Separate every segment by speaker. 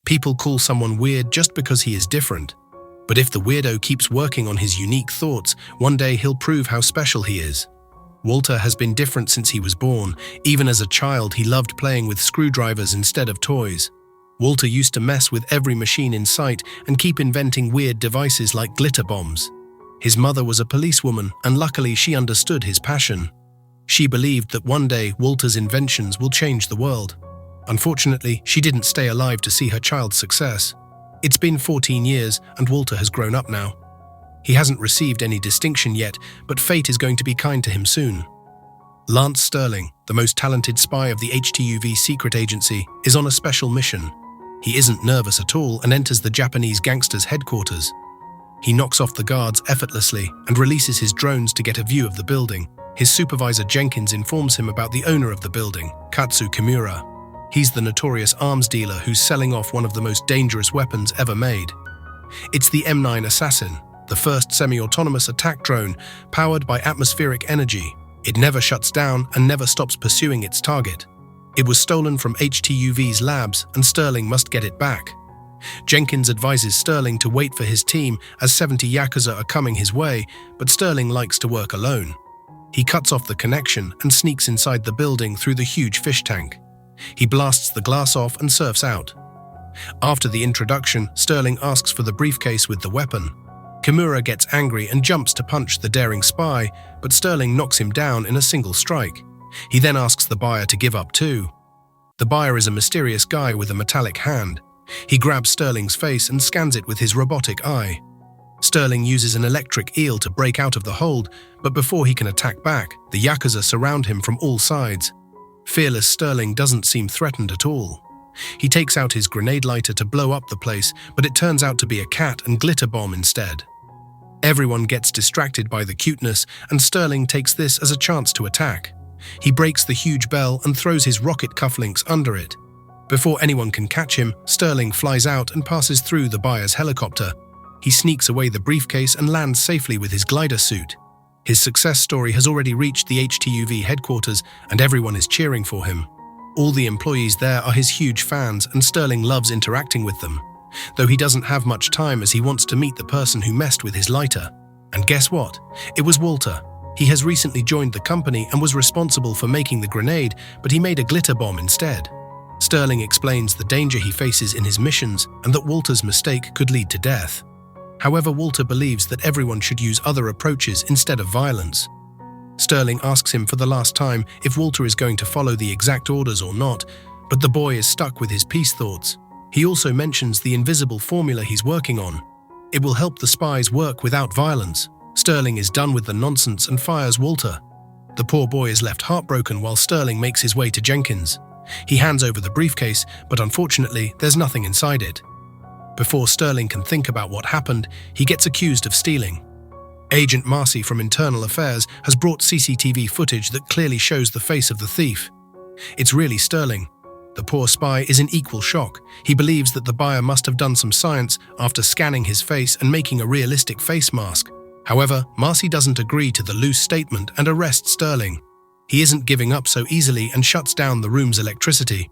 Speaker 1: People call someone weird just because he is different. But if the weirdo keeps working on his unique thoughts, one day he'll prove how special he is. Walter has been different since he was born. Even as a child, he loved playing with screwdrivers instead of toys. Walter used to mess with every machine in sight and keep inventing weird devices like glitter bombs. His mother was a policewoman, and luckily she understood his passion. She believed that one day Walter's inventions will change the world. Unfortunately, she didn't stay alive to see her child's success. It's been 14 years, and Walter has grown up now. He hasn't received any distinction yet, but fate is going to be kind to him soon. Lance Sterling, the most talented spy of the HTUV secret agency, is on a special mission. He isn't nervous at all and enters the Japanese gangster's headquarters. He knocks off the guards effortlessly and releases his drones to get a view of the building. His supervisor Jenkins informs him about the owner of the building, Katsu Kimura. He's the notorious arms dealer who's selling off one of the most dangerous weapons ever made. It's the M9 Assassin, the first semi-autonomous attack drone powered by atmospheric energy. It never shuts down and never stops pursuing its target. It was stolen from HTUV's labs, and Sterling must get it back. Jenkins advises Sterling to wait for his team as 70 Yakuza are coming his way, but Sterling likes to work alone. He cuts off the connection and sneaks inside the building through the huge fish tank. He blasts the glass off and surfs out. After the introduction, Sterling asks for the briefcase with the weapon. Kimura gets angry and jumps to punch the daring spy, but Sterling knocks him down in a single strike. He then asks the buyer to give up too. The buyer is a mysterious guy with a metallic hand. He grabs Sterling's face and scans it with his robotic eye. Sterling uses an electric eel to break out of the hold, but before he can attack back, the Yakuza surround him from all sides. Fearless Sterling doesn't seem threatened at all. He takes out his grenade lighter to blow up the place, but it turns out to be a cat and glitter bomb instead. Everyone gets distracted by the cuteness, and Sterling takes this as a chance to attack. He breaks the huge bell and throws his rocket cufflinks under it. Before anyone can catch him, Sterling flies out and passes through the buyer's helicopter. He sneaks away the briefcase and lands safely with his glider suit. His success story has already reached the HTUV headquarters, and everyone is cheering for him. All the employees there are his huge fans, and Sterling loves interacting with them. Though he doesn't have much time, as he wants to meet the person who messed with his lighter. And guess what? It was Walter. He has recently joined the company and was responsible for making the grenade, but he made a glitter bomb instead. Sterling explains the danger he faces in his missions and that Walter's mistake could lead to death. However, Walter believes that everyone should use other approaches instead of violence. Sterling asks him for the last time if Walter is going to follow the exact orders or not, but the boy is stuck with his peace thoughts. He also mentions the invisible formula he's working on. It will help the spies work without violence. Sterling is done with the nonsense and fires Walter. The poor boy is left heartbroken while Sterling makes his way to Jenkins. He hands over the briefcase, but unfortunately, there's nothing inside it. Before Sterling can think about what happened, he gets accused of stealing. Agent Marcy from Internal Affairs has brought CCTV footage that clearly shows the face of the thief. It's really Sterling. The poor spy is in equal shock. He believes that the buyer must have done some science after scanning his face and making a realistic face mask. However, Marcy doesn't agree to the loose statement and arrests Sterling. He isn't giving up so easily and shuts down the room's electricity.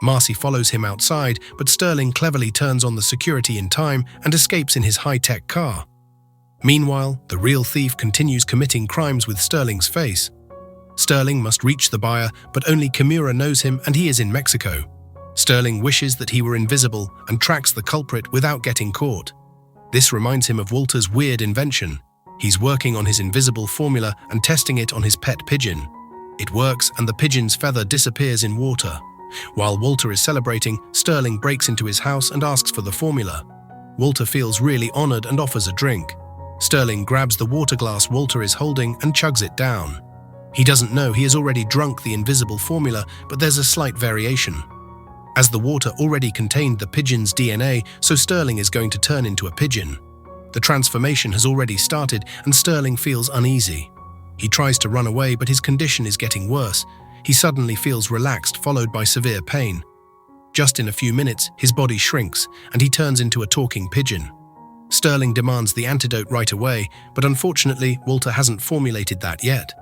Speaker 1: Marcy follows him outside, but Sterling cleverly turns on the security in time and escapes in his high-tech car. Meanwhile, the real thief continues committing crimes with Sterling's face. Sterling must reach the buyer, but only Kimura knows him and he is in Mexico. Sterling wishes that he were invisible and tracks the culprit without getting caught. This reminds him of Walter's weird invention. He's working on his invisible formula and testing it on his pet pigeon. It works and the pigeon's feather disappears in water. While Walter is celebrating, Sterling breaks into his house and asks for the formula. Walter feels really honored and offers a drink. Sterling grabs the water glass Walter is holding and chugs it down. He doesn't know he has already drunk the invisible formula, but there's a slight variation. As the water already contained the pigeon's DNA, so Sterling is going to turn into a pigeon. The transformation has already started and Sterling feels uneasy. He tries to run away, but his condition is getting worse. He suddenly feels relaxed, followed by severe pain. Just in a few minutes, his body shrinks and he turns into a talking pigeon. Sterling demands the antidote right away, but unfortunately, Walter hasn't formulated that yet.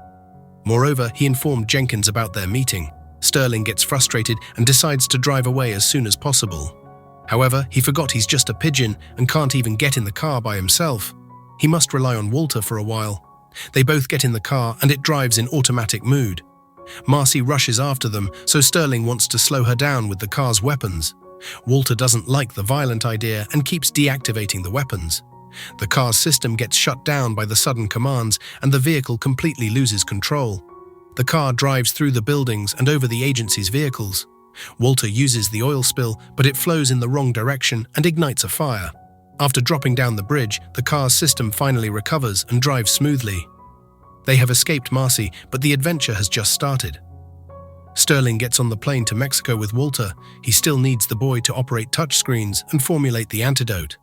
Speaker 1: Moreover, he informed Jenkins about their meeting. Sterling gets frustrated and decides to drive away as soon as possible. However, he forgot he's just a pigeon and can't even get in the car by himself. He must rely on Walter for a while. They both get in the car and it drives in automatic mood. Marcy rushes after them, so Sterling wants to slow her down with the car's weapons. Walter doesn't like the violent idea and keeps deactivating the weapons. The car's system gets shut down by the sudden commands and the vehicle completely loses control. The car drives through the buildings and over the agency's vehicles. Walter uses the oil spill, but it flows in the wrong direction and ignites a fire. After dropping down the bridge, the car's system finally recovers and drives smoothly. They have escaped Marcy, but the adventure has just started. Sterling gets on the plane to Mexico with Walter. He still needs the boy to operate touchscreens and formulate the antidote.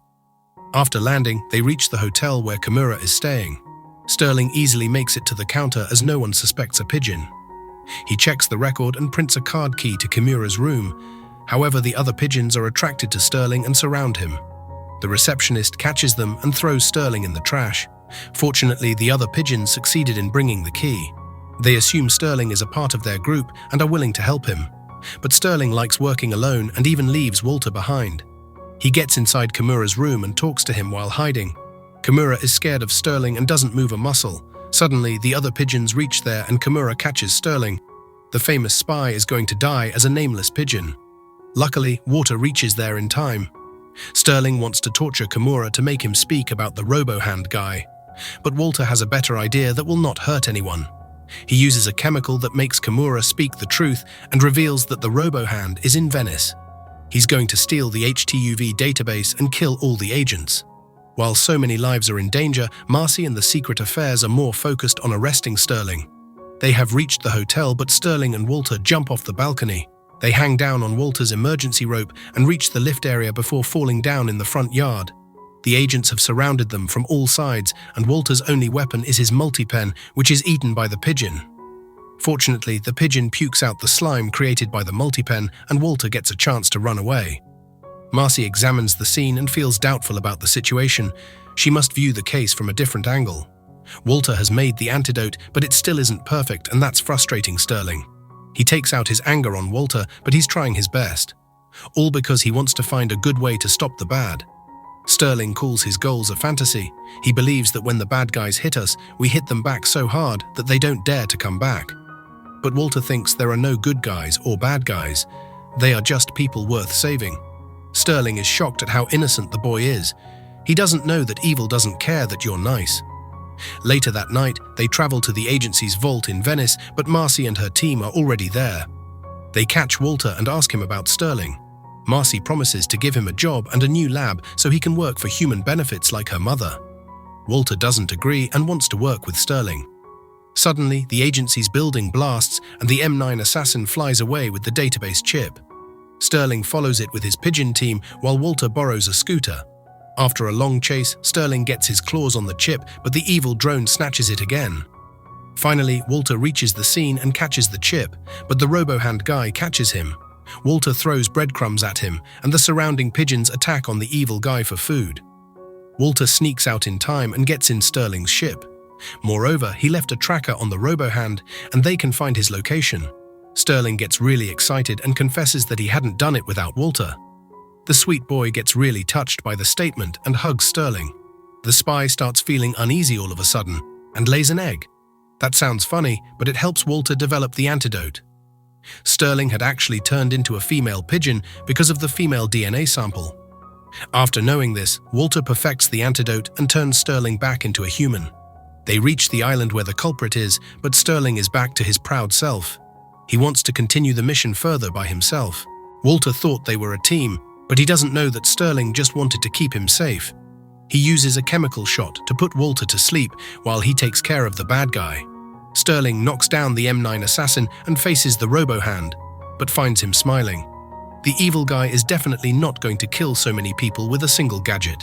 Speaker 1: After landing, they reach the hotel where Kimura is staying. Sterling easily makes it to the counter as no one suspects a pigeon. He checks the record and prints a card key to Kimura's room. However, the other pigeons are attracted to Sterling and surround him. The receptionist catches them and throws Sterling in the trash. Fortunately, the other pigeons succeeded in bringing the key. They assume Sterling is a part of their group and are willing to help him. But Sterling likes working alone and even leaves Walter behind. He gets inside Kimura's room and talks to him while hiding. Kimura is scared of Sterling and doesn't move a muscle. Suddenly, the other pigeons reach there and Kimura catches Sterling. The famous spy is going to die as a nameless pigeon. Luckily, Walter reaches there in time. Sterling wants to torture Kimura to make him speak about the robo-hand guy. But Walter has a better idea that will not hurt anyone. He uses a chemical that makes Kimura speak the truth and reveals that the robo-hand is in Venice. He's going to steal the HTUV database and kill all the agents. While so many lives are in danger, Marcy and the Secret Affairs are more focused on arresting Sterling. They have reached the hotel, but Sterling and Walter jump off the balcony. They hang down on Walter's emergency rope and reach the lift area before falling down in the front yard. The agents have surrounded them from all sides, and Walter's only weapon is his multi-pen, which is eaten by the pigeon. Fortunately, the pigeon pukes out the slime created by the multi-pen, and Walter gets a chance to run away. Marcy examines the scene and feels doubtful about the situation. She must view the case from a different angle. Walter has made the antidote, but it still isn't perfect, and that's frustrating Sterling. He takes out his anger on Walter, but he's trying his best. All because he wants to find a good way to stop the bad. Sterling calls his goals a fantasy. He believes that when the bad guys hit us, we hit them back so hard that they don't dare to come back. But Walter thinks there are no good guys or bad guys. They are just people worth saving. Sterling is shocked at how innocent the boy is. He doesn't know that evil doesn't care that you're nice. Later that night, they travel to the agency's vault in Venice, but Marcy and her team are already there. They catch Walter and ask him about Sterling. Marcy promises to give him a job and a new lab so he can work for human benefits like her mother. Walter doesn't agree and wants to work with Sterling. Suddenly, the agency's building blasts and the M9 assassin flies away with the database chip. Sterling follows it with his pigeon team while Walter borrows a scooter. After a long chase, Sterling gets his claws on the chip, but the evil drone snatches it again. Finally, Walter reaches the scene and catches the chip, but the robo-hand guy catches him. Walter throws breadcrumbs at him, and the surrounding pigeons attack on the evil guy for food. Walter sneaks out in time and gets in Sterling's ship. Moreover, he left a tracker on the robo-hand, and they can find his location. Sterling gets really excited and confesses that he hadn't done it without Walter. The sweet boy gets really touched by the statement and hugs Sterling. The spy starts feeling uneasy all of a sudden and lays an egg. That sounds funny, but it helps Walter develop the antidote. Sterling had actually turned into a female pigeon because of the female DNA sample. After knowing this, Walter perfects the antidote and turns Sterling back into a human. They reach the island where the culprit is, but Sterling is back to his proud self. He wants to continue the mission further by himself. Walter thought they were a team, but he doesn't know that Sterling just wanted to keep him safe. He uses a chemical shot to put Walter to sleep while he takes care of the bad guy. Sterling knocks down the M9 assassin and faces the robo-hand, but finds him smiling. The evil guy is definitely not going to kill so many people with a single gadget.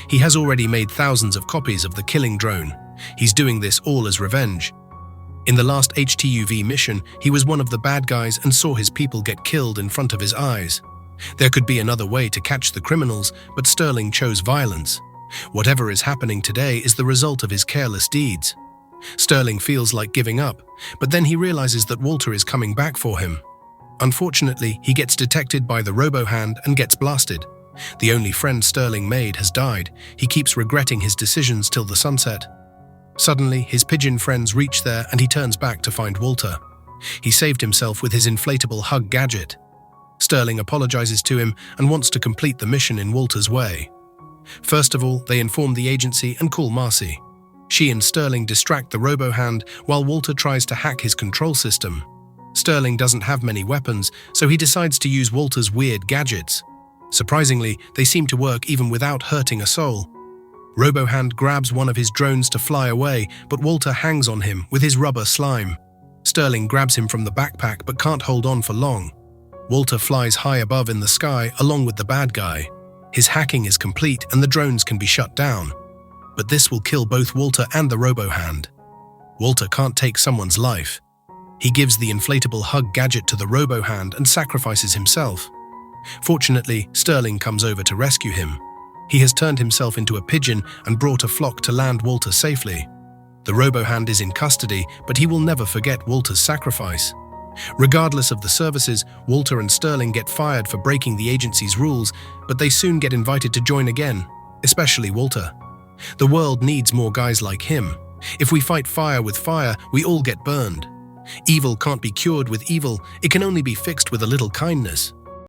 Speaker 1: He has already made thousands of copies of the killing drone. He's doing this all as revenge. In the last HTUV mission, he was one of the bad guys and saw his people get killed in front of his eyes. There could be another way to catch the criminals, but Sterling chose violence. Whatever is happening today is the result of his careless deeds. Sterling feels like giving up, but then he realizes that Walter is coming back for him. Unfortunately, he gets detected by the robo-hand and gets blasted. The only friend Sterling made has died. He keeps regretting his decisions till the sunset. Suddenly, his pigeon friends reach there and he turns back to find Walter. He saved himself with his inflatable hug gadget. Sterling apologizes to him and wants to complete the mission in Walter's way. First of all, they inform the agency and call Marcy. She and Sterling distract the robo-hand while Walter tries to hack his control system. Sterling doesn't have many weapons, so he decides to use Walter's weird gadgets. Surprisingly, they seem to work even without hurting a soul. Robo-hand grabs one of his drones to fly away, but Walter hangs on him with his rubber slime. Sterling grabs him from the backpack but can't hold on for long. Walter flies high above in the sky along with the bad guy. His hacking is complete and the drones can be shut down. But this will kill both Walter and the robo-hand. Walter can't take someone's life. He gives the inflatable hug gadget to the robo-hand and sacrifices himself. Fortunately, Sterling comes over to rescue him. He has turned himself into a pigeon and brought a flock to land Walter safely. The robo-hand is in custody, but he will never forget Walter's sacrifice. Regardless of the services, Walter and Sterling get fired for breaking the agency's rules, but they soon get invited to join again, especially Walter. The world needs more guys like him. If we fight fire with fire, we all get burned. Evil can't be cured with evil, it can only be fixed with a little kindness.